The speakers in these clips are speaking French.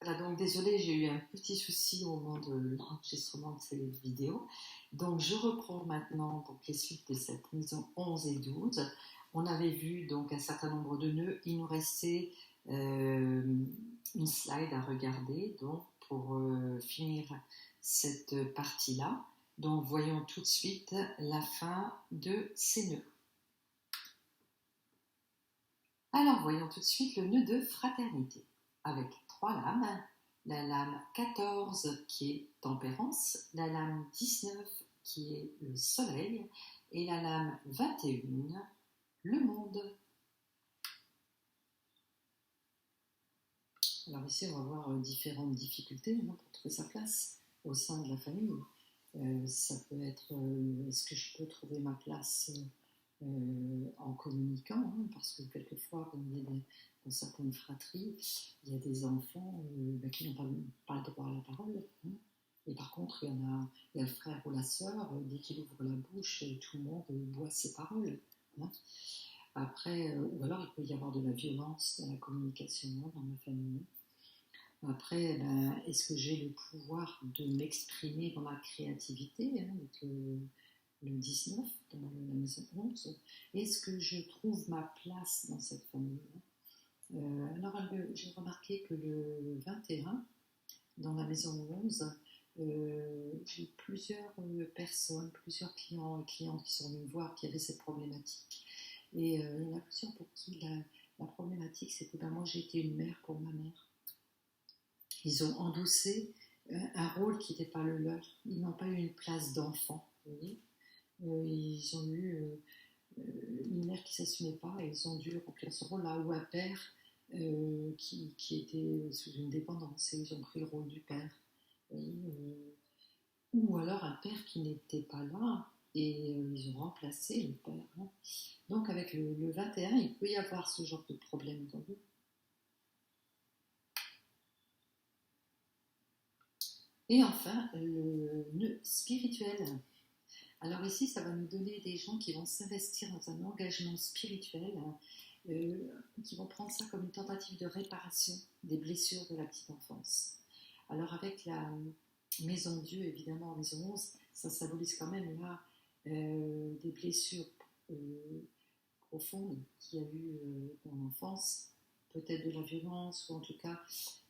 Voilà, donc désolée, j'ai eu un petit souci au moment de l'enregistrement de cette vidéo. Donc je reprends maintenant donc, les suites de cette maison 11 et 12. On avait vu donc un certain nombre de nœuds. Il nous restait une slide à regarder donc, pour finir cette partie-là. Donc voyons tout de suite la fin de ces nœuds. Alors voyons tout de suite le nœud de fraternité avec 3 lames. La lame 14 qui est tempérance, la lame 19 qui est le soleil et la lame 21, le monde. Alors ici on va voir différentes difficultés pour trouver sa place au sein de la famille. Ça peut être, est-ce que je peux trouver ma place en communiquant, parce que quelquefois, dans certaines fratries, il y a des enfants qui n'ont pas le droit à la parole. Et par contre, il y a le frère ou la sœur, dès qu'il ouvre la bouche, tout le monde boit ses paroles. Après, ou alors il peut y avoir de la violence dans la communication dans ma famille. Après, est-ce que j'ai le pouvoir de m'exprimer dans ma créativité avec le 19 dans la maison 11? Est-ce que je trouve ma place dans cette famille? Alors, j'ai remarqué que le 21, dans la maison 11, j'ai plusieurs personnes, plusieurs clients et clientes qui sont venus me voir qui avaient cette problématique. Et il y en a plusieurs pour qui la problématique, c'est que moi, j'ai été une mère pour ma mère. Ils ont endossé un rôle qui n'était pas le leur. Ils n'ont pas eu une place d'enfant, vous voyez. Ils ont eu une mère qui ne s'assumait pas et ils ont dû remplir ce rôle-là, ou un père qui était sous une dépendance et ils ont pris le rôle du père. Ou alors un père qui n'était pas là et ils ont remplacé le père. Donc avec le 21, il peut y avoir ce genre de problème dans vous. Et enfin, le nœud spirituel. Alors ici, ça va nous donner des gens qui vont s'investir dans un engagement spirituel, qui vont prendre ça comme une tentative de réparation des blessures de la petite enfance. Alors avec la maison Dieu, évidemment, maison 11, ça symbolise quand même là des blessures profondes qu'il y a eu dans l'enfance, peut-être de la violence, ou en tout cas,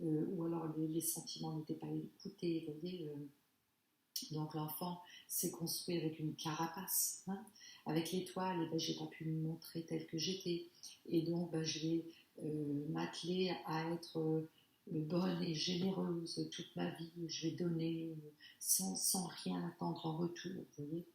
ou alors les sentiments n'étaient pas écoutés, vous voyez. Donc l'enfant s'est construit avec une carapace, avec l'étoile, je n'ai pas pu me montrer telle que j'étais, et donc je vais m'atteler à être bonne et généreuse toute ma vie, je vais donner sans rien attendre en retour, vous voyez.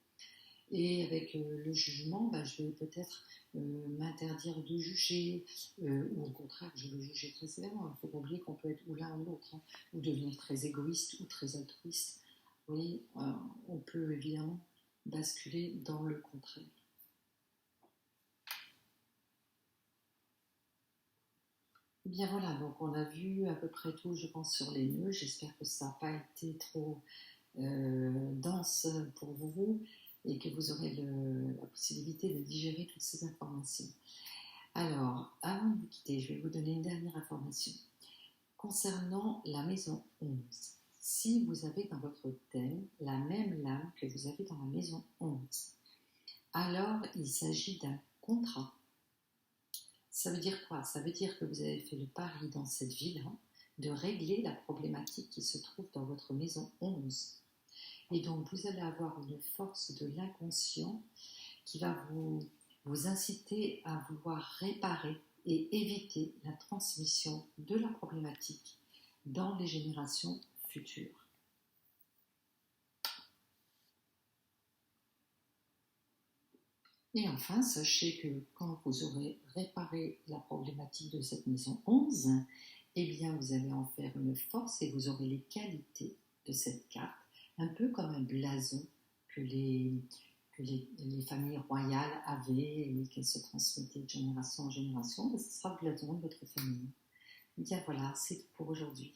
Et avec le jugement, je vais peut-être m'interdire de juger, ou au contraire, je vais juger très sévèrement. Il ne faut pas oublier qu'on peut être ou l'un ou l'autre, ou devenir très égoïste ou très altruiste. Oui, on peut évidemment basculer dans le contraire. Et bien voilà, donc on a vu à peu près tout, je pense, sur les nœuds. J'espère que ça n'a pas été trop dense pour vous et que vous aurez la possibilité de digérer toutes ces informations. Alors, avant de vous quitter, je vais vous donner une dernière information. Concernant la maison 11, si vous avez dans votre thème la même lame que vous avez dans la maison 11, alors il s'agit d'un contrat. Ça veut dire quoi? Ça veut dire que vous avez fait le pari dans cette vie-là de régler la problématique qui se trouve dans votre maison 11. Et donc vous allez avoir une force de l'inconscient qui va vous inciter à vouloir réparer et éviter la transmission de la problématique dans les générations futures. Et enfin, sachez que quand vous aurez réparé la problématique de cette maison 11, eh bien vous allez en faire une force et vous aurez les qualités de cette carte, un peu comme un blason que les familles royales avaient et qu'elles se transmettaient de génération en génération. Ce sera le blason de votre famille. Et bien voilà, c'est tout pour aujourd'hui.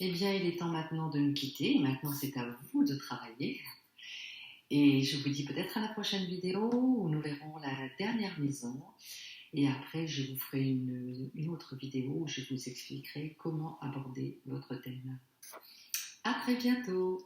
Eh bien, il est temps maintenant de nous quitter. Maintenant, c'est à vous de travailler. Et je vous dis peut-être à la prochaine vidéo où nous verrons la dernière maison Et après, je vous ferai une autre vidéo où je vous expliquerai comment aborder votre thème. À très bientôt!